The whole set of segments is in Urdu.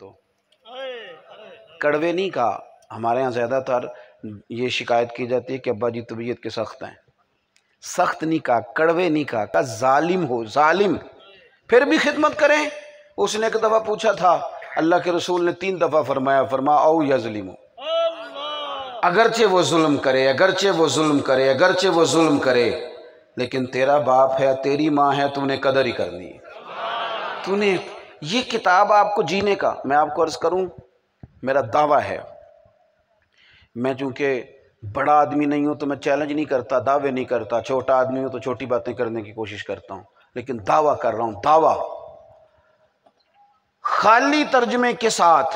تو کڑوے نہیں کہا. ہمارے ہاں زیادہ تر یہ شکایت کی جاتی ہے کہ ابا جی طبیعت کے سخت ہیں. سخت نہیں کہا، کڑوے نہیں کہا، کہا ظالم ہو، ظالم. پھر بھی خدمت کریں. اس نے ایک دفعہ پوچھا تھا، اللہ کے رسول نے 3 دفعہ فرمایا او یظلم، اگرچہ وہ ظلم کرے، اگرچہ وہ ظلم کرے، اگرچہ وہ ظلم کرے، لیکن تیرا باپ ہے، تیری ماں ہے، تو نے قدر ہی کرنی ہے. تو نے یہ کتاب آپ کو جینے کا. میں آپ کو عرض کروں، میرا دعویٰ ہے، میں چونکہ بڑا آدمی نہیں ہوں تو میں چیلنج نہیں کرتا، دعوے نہیں کرتا. چھوٹا آدمی ہوں تو چھوٹی باتیں کرنے کی کوشش کرتا ہوں، لیکن دعویٰ کر رہا ہوں. دعویٰ خالی ترجمے کے ساتھ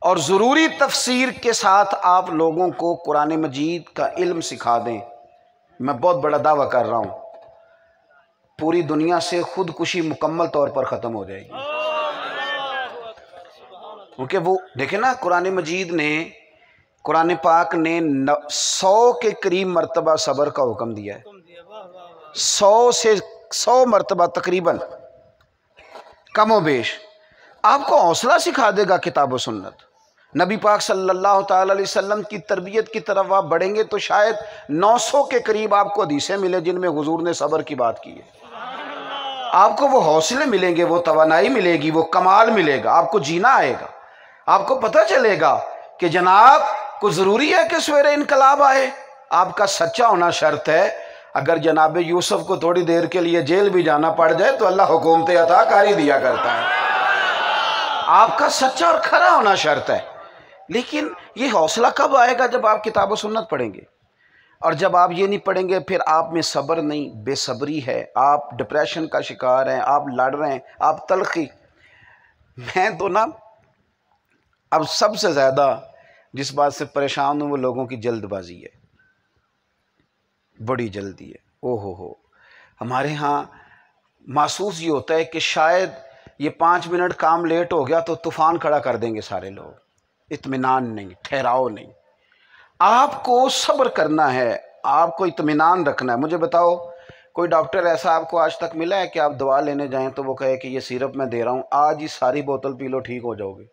اور ضروری تفسیر کے ساتھ آپ لوگوں کو قرآن مجید کا علم سکھا دیں. میں بہت بڑا دعویٰ کر رہا ہوں، پوری دنیا سے خودکشی مکمل طور پر ختم ہو جائے گی. کیونکہ وہ دیکھیں نا، قرآن پاک نے 100 کے قریب مرتبہ صبر کا حکم دیا ہے. 100 مرتبہ تقریباً، کم و بیش. آپ کو حوصلہ سکھا دے گا کتاب و سنت. نبی پاک صلی اللہ تعالی علیہ وسلم کی تربیت کی طرف آپ بڑھیں گے تو شاید 900 کے قریب آپ کو حدیثیں ملے جن میں حضور نے صبر کی بات کی ہے. آپ کو وہ حوصلے ملیں گے، وہ توانائی ملے گی، وہ کمال ملے گا. آپ کو جینا آئے گا. آپ کو پتہ چلے گا کہ جناب کو ضروری ہے کہ سویرے انقلاب آئے. آپ کا سچا ہونا شرط ہے. اگر جناب یوسف کو تھوڑی دیر کے لیے جیل بھی جانا پڑ جائے تو اللہ حکومت عطا کاری دیا کرتا ہے. آپ کا سچا اور کھرا ہونا شرط ہے. لیکن یہ حوصلہ کب آئے گا؟ جب آپ کتاب و سنت پڑھیں گے. اور جب آپ یہ نہیں پڑھیں گے پھر آپ میں صبر نہیں، بے صبری ہے. آپ ڈپریشن کا شکار ہیں، آپ لڑ رہے ہیں، آپ تلخی. میں تو نا اب سب سے زیادہ جس بات سے پریشان ہوں وہ لوگوں کی جلد بازی ہے. بڑی جلدی ہے. ہو ہمارے ہاں محسوس یہ ہوتا ہے کہ شاید یہ 5 منٹ کام لیٹ ہو گیا تو طوفان کھڑا کر دیں گے سارے لوگ. اطمینان نہیں، ٹھہراؤ نہیں. آپ کو صبر کرنا ہے، آپ کو اطمینان رکھنا ہے. مجھے بتاؤ، کوئی ڈاکٹر ایسا آپ کو آج تک ملا ہے کہ آپ دوا لینے جائیں تو وہ کہے کہ یہ سیرپ میں دے رہا ہوں، آج ہی ساری بوتل پی لو ٹھیک ہو جاؤ گے؟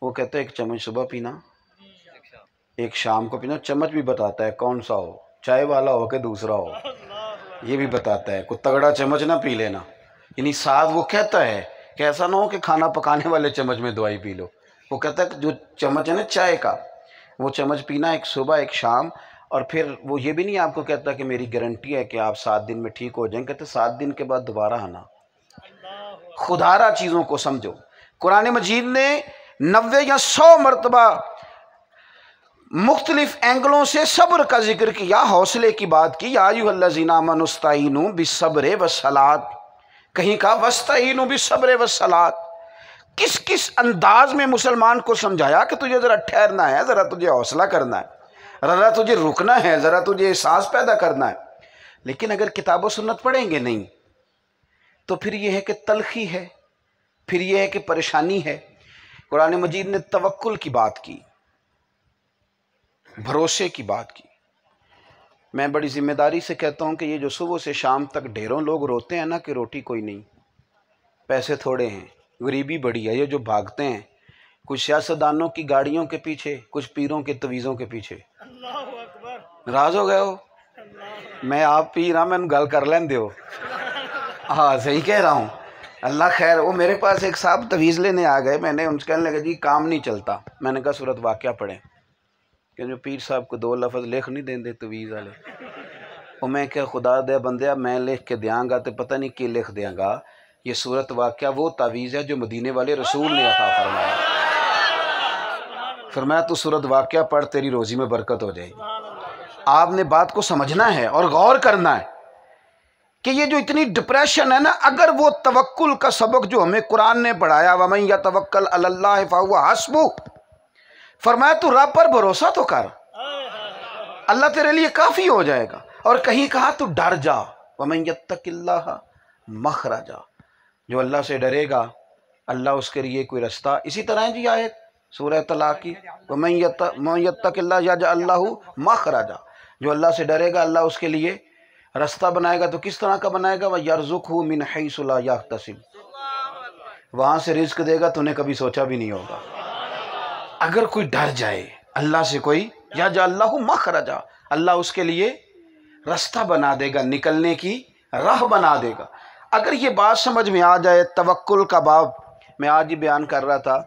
وہ کہتے ہیں 1 چمچ صبح پینا، 1 شام کو پینا. چمچ بھی بتاتا ہے کون سا ہو، چائے والا ہو کہ دوسرا ہو، یہ بھی بتاتا ہے. کوئی تگڑا چمچ نہ پی لینا. یعنی ساتھ وہ کہتا ہے کہ ایسا نہ ہو کہ کھانا پکانے والے چمچ میں دوائی پی لو. وہ کہتا ہے کہ جو چمچ ہے نا چائے کا، وہ چمچ پینا 1 صبح 1 شام. اور پھر وہ یہ بھی نہیں آپ کو کہتا کہ میری گارنٹی ہے کہ آپ 7 دن میں ٹھیک ہو جائیں. کہتے 7 دن کے بعد دوبارہ آنا. خودارہ چیزوں کو سمجھو. قرآن مجید نے 90 یا 100 مرتبہ مختلف اینگلوں سے صبر کا ذکر کیا، حوصلے کی بات کی. یا ایھا الذین آمنوا استعینوا بالصبر والصلاۃ. کہیں کہا واستعینوا بالصبر والصلاۃ. کس کس انداز میں مسلمان کو سمجھایا کہ تجھے ذرا ٹھہرنا ہے، ذرا تجھے حوصلہ کرنا ہے، ذرا تجھے رکنا ہے، ذرا تجھے احساس پیدا کرنا ہے. لیکن اگر کتاب و سنت پڑھیں گے نہیں تو پھر یہ ہے کہ تلخی ہے، پھر یہ ہے کہ پریشانی ہے. قرآن مجید نے توکل کی بات کی، بھروسے کی بات کی. میں بڑی ذمہ داری سے کہتا ہوں کہ یہ جو صبح سے شام تک ڈھیروں لوگ روتے ہیں نا کہ روٹی کوئی نہیں، پیسے تھوڑے ہیں، غریبی بڑی ہے، یہ جو بھاگتے ہیں کچھ سیاستدانوں کی گاڑیوں کے پیچھے، کچھ پیروں کے تویزوں کے پیچھے. ناراض ہو گئے ہو؟ میں آپ پیر ہاں، میں گل کر لین دیو. ہاں صحیح کہہ رہا ہوں. اللہ خیر. وہ میرے پاس ایک صاحب تویز لینے آ گئے. میں نے ان سے کہنے لگا جی کام نہیں چلتا. میں نے کہا سورۃ واقعہ پڑھیں. کہ جو پیر صاحب کو 2 لفظ لکھ نہیں دیں تویز والے. وہ میں کہ خدا دے بندیا میں لکھ کے دیاں گا تو پتہ نہیں کی لکھ دیاں گا. یہ سورۃ واقعہ وہ تعویذ ہے جو مدینے والے رسول نے عطا فرمایا. فرمایا تو سورۃ واقعہ پڑھ، تیری روزی میں برکت ہو جائے گی. آپ نے بات کو سمجھنا ہے اور غور کرنا ہے کہ یہ جو اتنی ڈپریشن ہے نا، اگر وہ توکل کا سبق جو ہمیں قرآن نے پڑھایا وَمَن يَتَوَكَّلْ عَلَى اللَّهِ فَهُوَ حَسْبُهُ، فرمایا تو رب پر بھروسہ تو کر، اللہ تیرے لیے کافی ہو جائے گا. اور کہیں کہا تو ڈر جا، وَمَن يَتَّقِ اللَّهَ مَخْرَجًا، جو اللہ سے ڈرے گا اللہ اس کے لیے کوئی رستہ. اسی طرح ہے جی آیت سورہ طلاق کی، وَمَن يَتَّقِ اللَّهَ يَجْعَل لَّهُ مَخْرَجًا، جو اللہ سے ڈرے گا اللہ اس کے لیے رستہ بنائے گا. تو کس طرح کا بنائے گا؟ وَيَرْزُقْهُ مِنْ حَيْثُ لَا يَحْتَسِبُ، وہاں سے رزق دے گا تو نے کبھی سوچا بھی نہیں ہوگا۔ اگر کوئی ڈر جائے اللہ سے، کوئی یا جا اللہ مخرجا، اللہ اس کے لیے رستہ بنا دے گا، نکلنے کی راہ بنا دے گا۔ اگر یہ بات سمجھ میں آ جائے، توکل کا باب میں آج ہی بیان کر رہا تھا،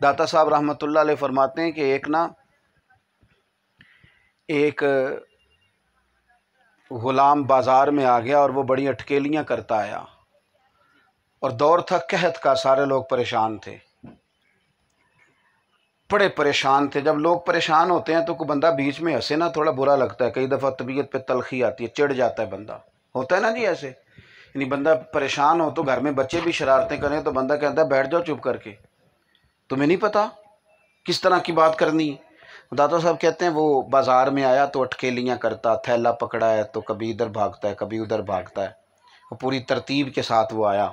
داتا صاحب رحمۃ اللہ علیہ فرماتے ہیں کہ ایک غلام بازار میں آ گیا اور وہ بڑی اٹکیلیاں کرتا آیا، اور دور تھا قحط کا، سارے لوگ پریشان تھے، بڑے پریشان تھے۔ جب لوگ پریشان ہوتے ہیں تو کوئی بندہ بیچ میں ہنسے نا، تھوڑا برا لگتا ہے، کئی دفعہ طبیعت پہ تلخی آتی ہے، چڑ جاتا ہے بندہ، ہوتا ہے نا جی ایسے، یعنی بندہ پریشان ہو تو گھر میں بچے بھی شرارتیں کریں تو بندہ کہتا ہے بیٹھ جاؤ چپ کر کے، تمہیں نہیں پتا کس طرح کی بات کرنی ہے۔ داتا صاحب کہتے ہیں وہ بازار میں آیا تو اٹکیلیاں کرتا، تھیلا پکڑا ہے تو کبھی ادھر بھاگتا ہے کبھی ادھر بھاگتا ہے، وہ پوری ترتیب کے ساتھ وہ آیا۔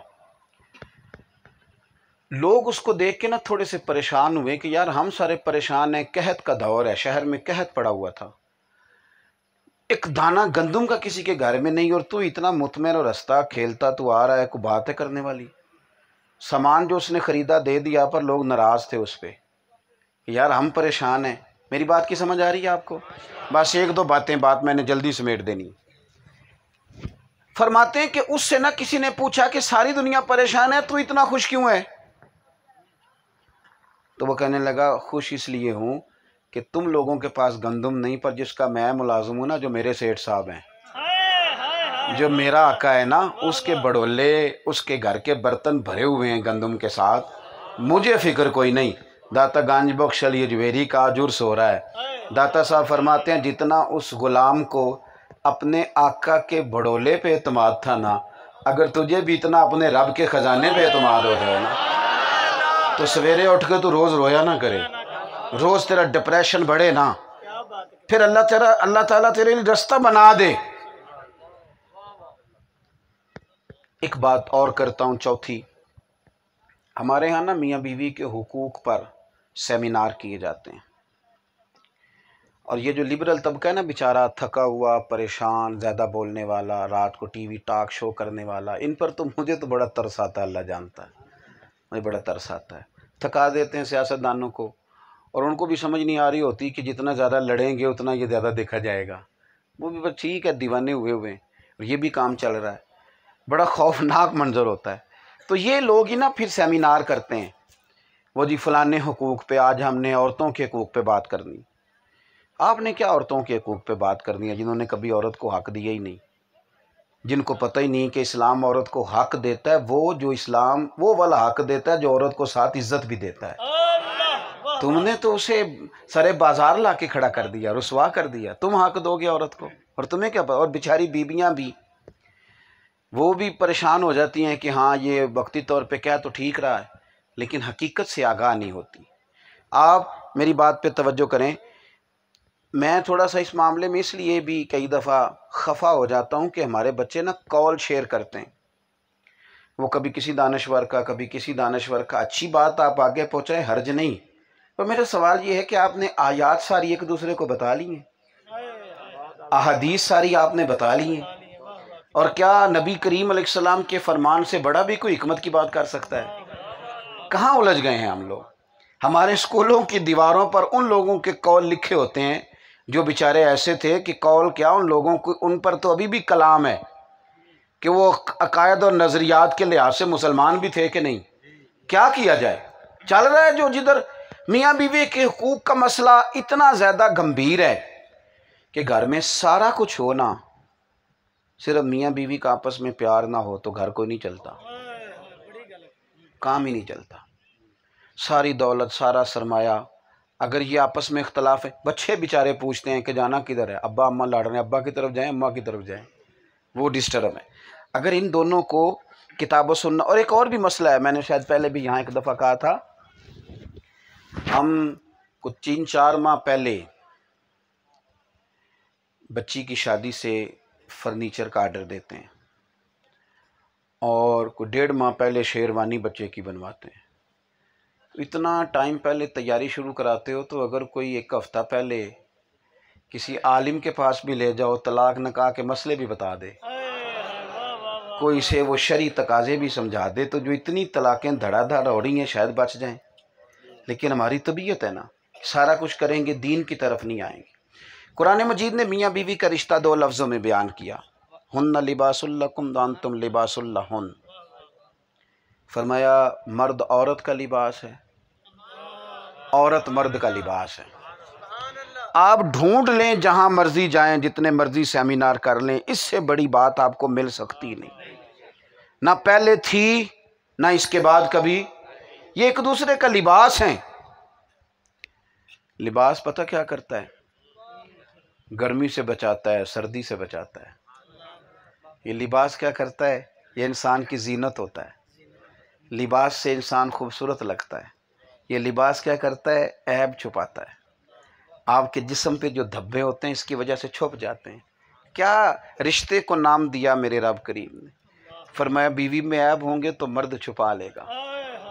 لوگ اس کو دیکھ کے نا تھوڑے سے پریشان ہوئے کہ یار ہم سارے پریشان ہیں، قحط کا دور ہے، شہر میں قحط پڑا ہوا تھا، ایک دانہ گندم کا کسی کے گھر میں نہیں، اور تو اتنا مطمئن اور ہنستا کھیلتا تو آ رہا ہے، کوئی بات ہے کرنے والی؟ سامان جو اس نے خریدا دے دیا، پر لوگ ناراض تھے اس پہ، یار ہم پریشان ہیں۔ میری بات کی سمجھ آ رہی ہے آپ کو؟ بس ایک دو بات میں نے جلدی سمیٹ دینی۔ فرماتے ہیں کہ اس سے نہ کسی نے پوچھا کہ ساری دنیا پریشان ہے، تو اتنا خوش کیوں ہے؟ تو وہ کہنے لگا خوش اس لیے ہوں کہ تم لوگوں کے پاس گندم نہیں، پر جس کا میں ملازم ہوں نا، جو میرے سیٹھ صاحب ہیں، جو میرا آقا ہے نا، اس کے بڑولے، اس کے گھر کے برتن بھرے ہوئے ہیں گندم کے ساتھ، مجھے فکر کوئی نہیں۔ داتا گانج بخش علی اجویری کا آج عرس ہو رہا ہے، داتا صاحب فرماتے ہیں جتنا اس غلام کو اپنے آقا کے بڑولے پہ اعتماد تھا نا، اگر تجھے بھی اتنا اپنے رب کے خزانے پہ اعتماد ہو جائے نا، تو سویرے اٹھ کے تو روز رویا نہ کرے، روز تیرا ڈپریشن بڑھے نا، پھر اللہ تعالیٰ تیرے لیے رستہ بنا دے۔ ایک بات اور کرتا ہوں، چوتھی، ہمارے ہاں نا میاں بیوی کے حقوق پر سیمینار کیے جاتے ہیں، اور یہ جو لبرل طبقہ ہے نا بیچارہ، تھکا ہوا، پریشان، زیادہ بولنے والا، رات کو ٹی وی ٹاک شو کرنے والا، ان پر تو مجھے تو بڑا ترس آتا ہے، اللہ جانتا ہے مجھے بڑا ترس آتا ہے۔ تھکا دیتے ہیں سیاست دانوں کو، اور ان کو بھی سمجھ نہیں آ رہی ہوتی کہ جتنا زیادہ لڑیں گے اتنا یہ زیادہ دیکھا جائے گا، وہ بھی بس ٹھیک ہے، دیوانے ہوئے ہیں، اور یہ بھی کام چل رہا ہے، بڑا خوفناک منظر ہوتا ہے۔ تو یہ لوگ ہی نا پھر سیمینار کرتے ہیں، وہ جی فلانے حقوق پہ آج ہم نے عورتوں کے حقوق پہ بات کرنی۔ آپ نے کیا عورتوں کے حقوق پہ بات کرنی ہے جنہوں نے کبھی عورت کو حق دیا ہی نہیں، جن کو پتہ ہی نہیں کہ اسلام عورت کو حق دیتا ہے، وہ جو اسلام وہ والا حق دیتا ہے جو عورت کو ساتھ عزت بھی دیتا ہے۔ تم نے تو اسے سرے بازار لا کے کھڑا کر دیا، رسوا کر دیا، تم حق دو گے عورت کو؟ اور تمہیں کیا پتا؟ اور بیچاری بیویاں بھی، وہ بھی پریشان ہو جاتی ہیں کہ ہاں یہ وقتی طور پہ کیا تو ٹھیک رہا ہے، لیکن حقیقت سے آگاہ نہیں ہوتی۔ آپ میری بات پہ توجہ کریں، میں تھوڑا سا اس معاملے میں اس لیے بھی کئی دفعہ خفا ہو جاتا ہوں کہ ہمارے بچے نا کال شیئر کرتے ہیں، وہ کبھی کسی دانشور کا کبھی کسی دانشور کا، اچھی بات آپ آگے پہنچائیں، حرج نہیں، پر میرا سوال یہ ہے کہ آپ نے آیات ساری ایک دوسرے کو بتا لی ہیں، احادیث ساری آپ نے بتا لی ہیں، اور کیا نبی کریم علیہ السلام کے فرمان سے بڑا بھی کوئی حکمت کی بات کر سکتا ہے؟ کہاں الجھ گئے ہیں ہم لوگ؟ ہمارے اسکولوں کی دیواروں پر ان لوگوں کے قول لکھے ہوتے ہیں جو بیچارے ایسے تھے کہ قول کیا، ان لوگوں کو ان پر تو ابھی بھی کلام ہے کہ وہ عقائد اور نظریات کے لحاظ سے مسلمان بھی تھے کہ نہیں۔ کیا کیا جائے؟ چل رہا ہے جو جدھر میاں بیوی کے حقوق کا مسئلہ اتنا زیادہ گمبھیر ہے کہ گھر میں سارا کچھ ہونا، صرف میاں بیوی کا آپس میں پیار نہ ہو تو گھر کوئی نہیں چلتا، کام ہی نہیں چلتا۔ ساری دولت، سارا سرمایہ، اگر یہ آپس میں اختلاف ہے، بچے بیچارے پوچھتے ہیں کہ جانا کدھر ہے، ابا اماں لڑ رہے ہیں، ابا کی طرف جائیں اماں کی طرف جائیں، وہ ڈسٹرب ہے۔ اگر ان دونوں کو کتاب و سنت، اور ایک اور بھی مسئلہ ہے، میں نے شاید پہلے بھی یہاں ایک دفعہ کہا تھا، ہم کچھ 3-4 ماہ پہلے بچی کی شادی سے فرنیچر کا آرڈر دیتے ہیں، اور کوئی 1.5 ماہ پہلے شیروانی بچے کی بنواتے ہیں۔ اتنا ٹائم پہلے تیاری شروع کراتے ہو تو اگر کوئی 1 ہفتہ پہلے کسی عالم کے پاس بھی لے جاؤ، طلاق نکاح کے مسئلے بھی بتا دے، کوئی سے وہ شرعی تقاضے بھی سمجھا دے تو جو اتنی طلاقیں دھڑا دھڑ ہو رہی ہیں شاید بچ جائیں، لیکن ہماری طبیعت ہے نا، سارا کچھ کریں گے دین کی طرف نہیں آئیں گے۔ قرآن مجید نے میاں بیوی کا رشتہ دو لفظوں میں بیان کیا، ہن لباس لکم وانتم لباس لہن۔ فرمایا مرد عورت کا لباس ہے، عورت مرد کا لباس ہے۔ آپ ڈھونڈ لیں جہاں مرضی جائیں، جتنے مرضی سیمینار کر لیں، اس سے بڑی بات آپ کو مل سکتی نہیں، نہ پہلے تھی نہ اس کے بعد کبھی۔ یہ ایک دوسرے کا لباس ہیں۔ لباس پتہ کیا کرتا ہے؟ گرمی سے بچاتا ہے، سردی سے بچاتا ہے۔ یہ لباس کیا کرتا ہے؟ یہ انسان کی زینت ہوتا ہے، لباس سے انسان خوبصورت لگتا ہے۔ یہ لباس کیا کرتا ہے؟ عیب چھپاتا ہے۔ آپ کے جسم پہ جو دھبے ہوتے ہیں اس کی وجہ سے چھپ جاتے ہیں۔ کیا رشتے کو نام دیا میرے رب کریم نے؟ فرمایا بیوی میں عیب ہوں گے تو مرد چھپا لے گا،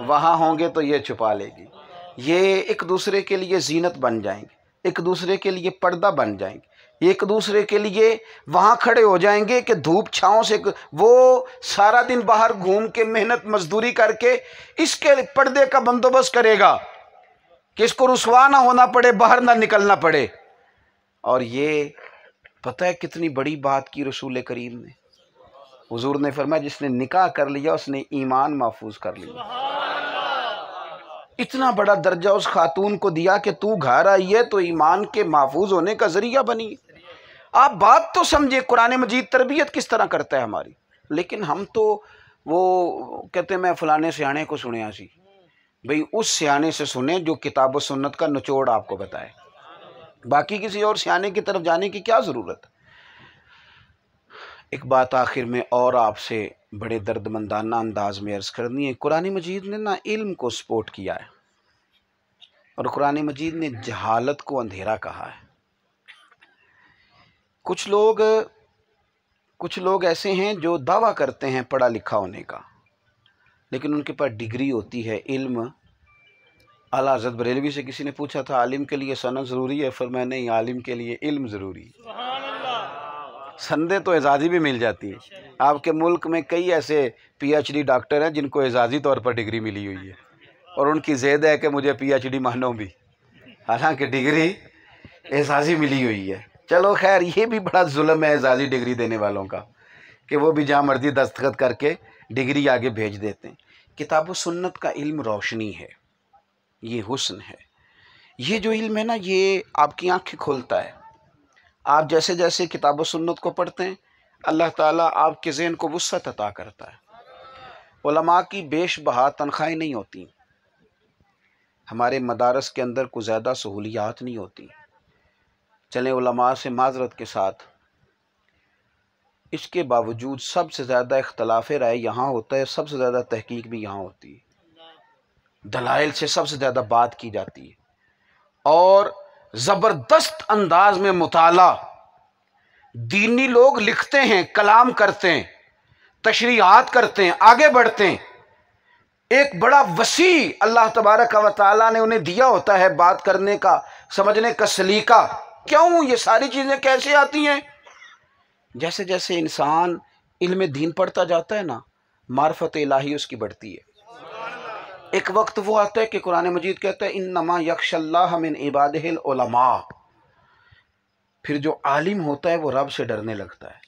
وہاں ہوں گے تو یہ چھپا لے گی۔ یہ ایک دوسرے کے لیے زینت بن جائیں گے، ایک دوسرے کے لیے پردہ بن جائیں گے، ایک دوسرے کے لیے وہاں کھڑے ہو جائیں گے کہ دھوپ چھاؤں سے وہ سارا دن باہر گھوم کے محنت مزدوری کر کے اس کے پردے کا بندوبست کرے گا کہ اس کو رسوا نہ ہونا پڑے، باہر نہ نکلنا پڑے۔ اور یہ پتہ ہے کتنی بڑی بات کی رسول کریم نے؟ حضور نے فرمایا جس نے نکاح کر لیا اس نے ایمان محفوظ کر لیا۔ اتنا بڑا درجہ اس خاتون کو دیا کہ تو گھر آئی ہے تو ایمان کے محفوظ ہونے کا ذریعہ بنی۔ آپ بات تو سمجھے قرآن مجید تربیت کس طرح کرتا ہے ہماری، لیکن ہم تو وہ کہتے ہیں میں فلانے سیانے کو سنیا سی۔ بھئی اس سیانے سے سنیں جو کتاب و سنت کا نچوڑ آپ کو بتائے، باقی کسی اور سیانے کی طرف جانے کی کیا ضرورت؟ ایک بات آخر میں اور آپ سے بڑے درد مندانہ انداز میں عرض کرنی ہے۔ قرآن مجید نے نا علم کو سپورٹ کیا ہے، اور قرآن مجید نے جہالت کو اندھیرا کہا ہے۔ کچھ لوگ ایسے ہیں جو دعویٰ کرتے ہیں پڑھا لکھا ہونے کا، لیکن ان کے پاس ڈگری ہوتی ہے، علم۔ اعلیٰ حضرت بریلوی سے کسی نے پوچھا تھا عالم کے لیے سند ضروری ہے؟ فرمایا نہیں، عالم کے لیے علم ضروری ہے۔ سندیں تو اعزازی بھی مل جاتی ہیں۔ آپ کے ملک میں کئی ایسے پی ایچ ڈی ڈاکٹر ہیں جن کو اعزازی طور پر ڈگری ملی ہوئی ہے، اور ان کی زید ہے کہ مجھے پی ایچ ڈی مانو بھی، حالانکہ ڈگری اعزازی ملی ہوئی ہے۔ چلو خیر، یہ بھی بڑا ظلم ہے اعزازی ڈگری دینے والوں کا کہ وہ بھی جہاں مرضی دستخط کر کے ڈگری آگے بھیج دیتے ہیں۔ کتاب و سنت کا علم روشنی ہے، یہ حسن ہے۔ یہ جو علم ہے نا یہ آپ کی آنکھیں کھولتا ہے۔ آپ جیسے جیسے کتاب و سنت کو پڑھتے ہیں اللہ تعالیٰ آپ کے ذہن کو وسعت عطا کرتا ہے۔ علماء کی بیش بہا تنخواہیں نہیں ہوتی، ہمارے مدارس کے اندر کوئی زیادہ سہولیات نہیں ہوتی۔ چلیں علماء سے معذرت کے ساتھ، اس کے باوجود سب سے زیادہ اختلاف رائے یہاں ہوتا ہے، سب سے زیادہ تحقیق بھی یہاں ہوتی ہے، دلائل سے سب سے زیادہ بات کی جاتی ہے، اور زبردست انداز میں مطالعہ دینی لوگ لکھتے ہیں، کلام کرتے ہیں، تشریحات کرتے ہیں، آگے بڑھتے ہیں۔ ایک بڑا وسیع اللہ تبارک و تعالیٰ نے انہیں دیا ہوتا ہے بات کرنے کا، سمجھنے کا سلیقہ۔ کیوں یہ ساری چیزیں کیسے آتی ہیں؟ جیسے جیسے انسان علم دین پڑھتا جاتا ہے نا، معرفت الہی اس کی بڑھتی ہے۔ ایک وقت وہ آتا ہے کہ قرآن مجید کہتا ہے انما یخش اللہ من عبادہ العلماء، پھر جو عالم ہوتا ہے وہ رب سے ڈرنے لگتا ہے۔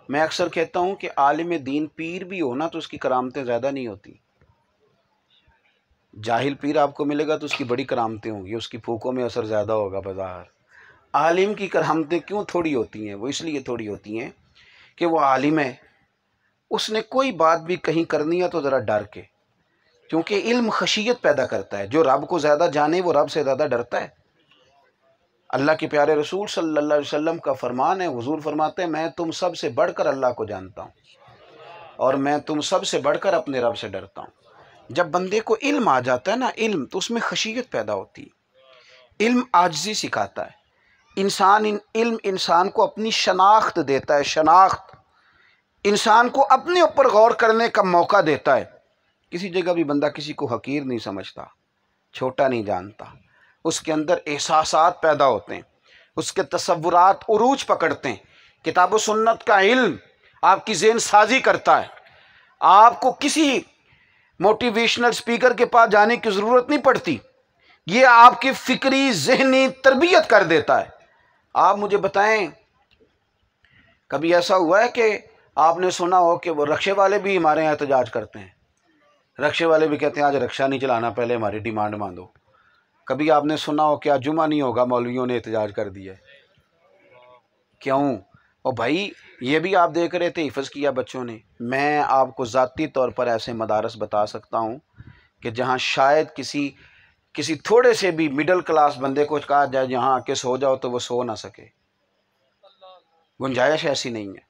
میں اکثر کہتا ہوں کہ عالم دین پیر بھی ہونا تو اس کی کرامتیں زیادہ نہیں ہوتی۔ جاہل پیر آپ کو ملے گا تو اس کی بڑی کرامتیں ہوں گی، اس کی پھوکوں میں اثر زیادہ ہوگا بظاہر۔ عالم کی کرامتیں کیوں تھوڑی ہوتی ہیں؟ وہ اس لیے تھوڑی ہوتی ہیں کہ وہ عالم ہے، اس نے کوئی بات بھی کہیں کرنی ہے تو ذرا ڈر کے، کیونکہ علم خشیت پیدا کرتا ہے۔ جو رب کو زیادہ جانے وہ رب سے زیادہ ڈرتا ہے۔ اللہ کے پیارے رسول صلی اللہ علیہ وسلم کا فرمان ہے، حضور فرماتے ہیں میں تم سب سے بڑھ کر اللہ کو جانتا ہوں، اور میں تم سب سے بڑھ کر اپنے رب سے ڈرتا ہوں۔ جب بندے کو علم آ جاتا ہے نا، علم، تو اس میں خشیت پیدا ہوتی ہے۔ علم عاجزی سکھاتا ہے۔ علم انسان کو اپنی شناخت دیتا ہے، شناخت انسان کو اپنے اوپر غور کرنے کا موقع دیتا ہے۔ کسی جگہ بھی بندہ کسی کو حقیر نہیں سمجھتا، چھوٹا نہیں جانتا، اس کے اندر احساسات پیدا ہوتے ہیں، اس کے تصورات عروج پکڑتے ہیں۔ کتاب و سنت کا علم آپ کی ذہن سازی کرتا ہے۔ آپ کو کسی موٹیویشنل سپیکر کے پاس جانے کی ضرورت نہیں پڑتی، یہ آپ کی فکری ذہنی تربیت کر دیتا ہے۔ آپ مجھے بتائیں کبھی ایسا ہوا ہے کہ آپ نے سنا ہو کہ وہ رکشے والے بھی ہمارے یہاں احتجاج کرتے ہیں؟ رکشے والے بھی کہتے ہیں آج رکشہ نہیں چلانا، پہلے ہماری ڈیمانڈ مان دو۔ کبھی آپ نے سنا ہو کہ آج جمعہ نہیں ہوگا، مولویوں نے احتجاج کر دیا ہے؟ کیوں؟ اور بھائی یہ بھی آپ دیکھ رہے تھے حفظ کیا بچوں نے۔ میں آپ کو ذاتی طور پر ایسے مدارس بتا سکتا ہوں کہ جہاں شاید کسی تھوڑے سے بھی مڈل کلاس بندے کو کہا جائے یہاں آ کے سو جاؤ تو وہ سو نہ سکے، گنجائش ایسی نہیں ہے۔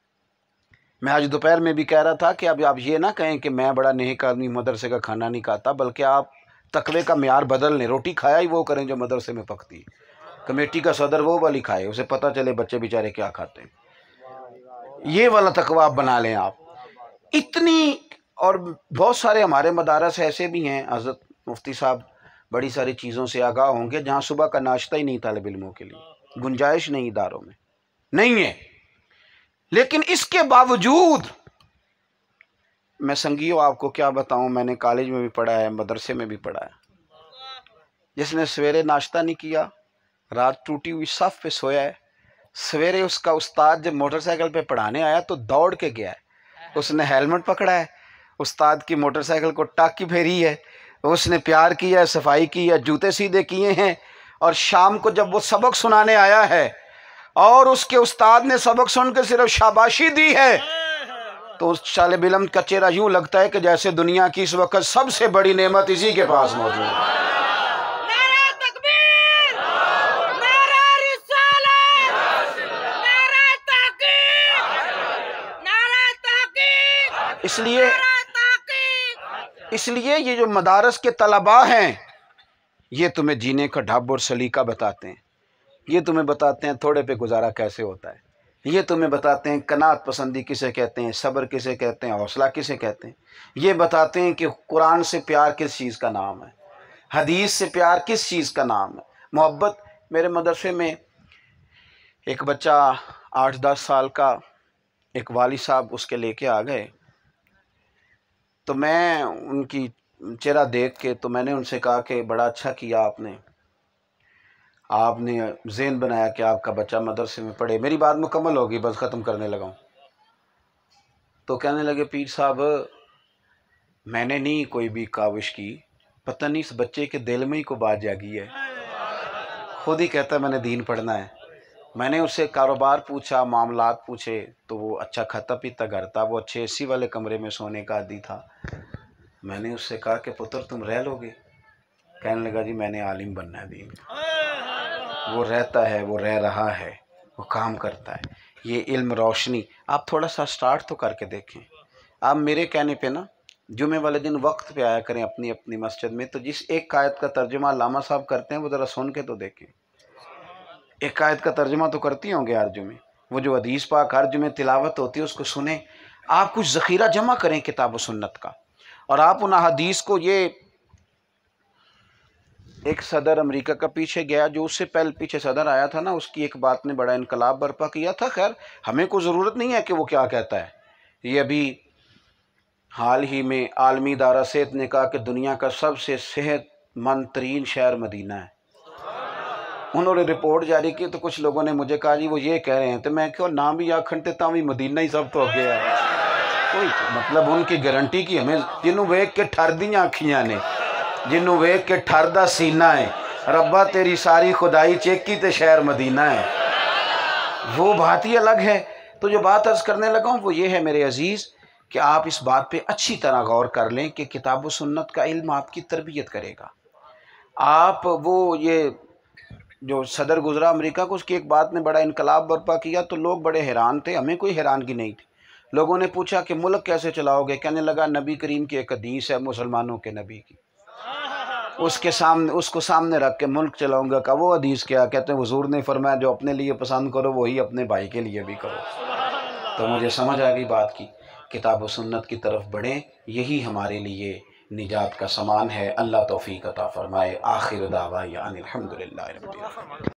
میں آج دوپہر میں بھی کہہ رہا تھا کہ اب آپ یہ نہ کہیں کہ میں بڑا نیک آدمی مدرسے کا کھانا نہیں کھاتا، بلکہ آپ تقوی کا معیار بدل لیں، روٹی کھایا ہی وہ کریں جو مدرسے میں پکتی ہے، کمیٹی کا صدر وہ والی کھائے، اسے پتہ چلے بچے بیچارے کیا کھاتے ہیں، یہ والا تقوی آپ بنا لیں۔ آپ اتنی، اور بہت سارے ہمارے مدارس ایسے بھی ہیں، حضرت مفتی صاحب بڑی ساری چیزوں سے آگاہ ہوں گے، جہاں صبح کا ناشتہ ہی نہیں طالب علموں کے لیے، گنجائش نہیں اداروں میں نہیں ہے۔ لیکن اس کے باوجود میں سنگیو آپ کو کیا بتاؤں، میں نے کالج میں بھی پڑھا ہے، مدرسے میں بھی پڑھا ہے، جس نے سویرے ناشتہ نہیں کیا، رات ٹوٹی ہوئی صف پہ سویا ہے، سویرے اس کا استاد جب موٹر سائیکل پہ پڑھانے آیا تو دوڑ کے گیا ہے، اس نے ہیلمٹ پکڑا ہے، استاد کی موٹر سائیکل کو ٹاکی پھیری ہے، اس نے پیار کیا ہے، صفائی کی ہے، جوتے سیدھے کیے ہیں، اور شام کو جب وہ سبق سنانے آیا ہے اور اس کے استاد نے سبق سن کے صرف شاباشی دی ہے، تو اس طالب علم کا چہرہ یوں لگتا ہے کہ جیسے دنیا کی اس وقت سب سے بڑی نعمت اسی کے پاس موجود ہے۔ نعرہ تکبیر، نعرہ رسالت، نعرہ تحقیق، نعرہ تحقیق، اس لیے یہ جو مدارس کے طلباء ہیں یہ تمہیں جینے کا ڈھب اور سلیقہ بتاتے ہیں، یہ تمہیں بتاتے ہیں تھوڑے پہ گزارا کیسے ہوتا ہے، یہ تمہیں بتاتے ہیں قناعت پسندی کسے کہتے ہیں، صبر کسے کہتے ہیں، حوصلہ کسے کہتے ہیں، یہ بتاتے ہیں کہ قرآن سے پیار کس چیز کا نام ہے، حدیث سے پیار کس چیز کا نام ہے، محبت۔ میرے مدرسے میں ایک بچہ 8-10 سال کا، ایک والد صاحب اس کے لے کے آ گئے، تو میں ان کی چہرہ دیکھ کے تو میں نے ان سے کہا کہ بڑا اچھا کیا آپ نے ذہن بنایا کہ آپ کا بچہ مدرسے میں پڑھے۔ میری بات مکمل ہوگی، بس ختم کرنے لگا ہوں۔ تو کہنے لگے پیر صاحب میں نے نہیں کوئی بھی کاوش کی، پتہ نہیں اس بچے کے دل میں ہی کو بات جاگی ہے، خود ہی کہتا ہے میں نے دین پڑھنا ہے۔ میں نے اس سے کاروبار پوچھا، معاملات پوچھے، تو وہ اچھا کھاتا پیتا گھر تھا، وہ اچھے اے سی والے کمرے میں سونے کا عادی تھا۔ میں نے اس سے کہا کہ پتر تم رہ لو گے؟ کہنے لگا جی میں نے عالم بننا ہے دین کا۔ وہ رہتا ہے، وہ رہ رہا ہے، وہ کام کرتا ہے، یہ علم روشنی۔ آپ تھوڑا سا سٹارٹ تو کر کے دیکھیں۔ آپ میرے کہنے پہ نا جمعے والے دن وقت پہ آیا کریں اپنی مسجد میں، تو جس ایک آیت کا ترجمہ علامہ صاحب کرتے ہیں وہ ذرا سن کے تو دیکھیں۔ ایک آیت کا ترجمہ تو کرتی ہوں گے ہر جمعے، وہ جو حدیث پاک ہر جمعے تلاوت ہوتی ہے اس کو سنیں۔ آپ کچھ ذخیرہ جمع کریں کتاب و سنت کا، اور آپ ان حدیث کو، یہ ایک صدر امریکہ کا پیچھے گیا، جو اس سے پہلے پیچھے صدر آیا تھا نا، اس کی ایک بات نے بڑا انقلاب برپا کیا تھا۔ خیر ہمیں کوئی ضرورت نہیں ہے کہ وہ کیا کہتا ہے۔ یہ ابھی حال ہی میں عالمی ادارہ صحت نے کہا کہ دنیا کا سب سے صحت مند ترین شہر مدینہ ہے۔ انہوں نے رپورٹ جاری کی تو کچھ لوگوں نے مجھے کہا جی وہ یہ کہہ رہے ہیں، تو میں کہو نام بھی آکھنتے تا بھی مدینہ ہی سب تو ہو گیا ہے۔ کوئی مطلب ان کی گارنٹی کی ہمیں، جنہوں ویک کے ٹھر دیاں اکھیاں نے، جنہوں ویک کے ٹھر دا سینہ ہے، ربا تیری ساری خدائی چیکی تے شہر مدینہ ہے، وہ بات ہی الگ ہے۔ تو جو بات عرض کرنے لگا ہوں وہ یہ ہے میرے عزیز کہ آپ اس بات پہ اچھی طرح غور کر لیں کہ کتاب و سنت کا علم آپ کی تربیت کرے گا۔ آپ وہ یہ جو صدر گزرا امریکہ کو، اس کی ایک بات نے بڑا انقلاب برپا کیا، تو لوگ بڑے حیران تھے، ہمیں کوئی حیرانگی نہیں تھی۔ لوگوں نے پوچھا کہ ملک کیسے چلاؤ گے؟ کہنے لگا نبی کریم کی ایک حدیث ہے مسلمانوں کے نبی کی، اس کو سامنے رکھ کے ملک چلاؤں گا۔ کہ وہ حدیث کیا؟ کہتے ہیں حضور نے فرمایا جو اپنے لیے پسند کرو وہی اپنے بھائی کے لیے بھی کرو۔ تو مجھے سمجھ آ گئی بات کی، کتاب و سنت کی طرف بڑھیں، یہی ہمارے لیے نجات کا سامان ہے۔ اللہ توفیق عطا فرمائے۔ آخر دعوانا ان الحمدللہ رب العالمین۔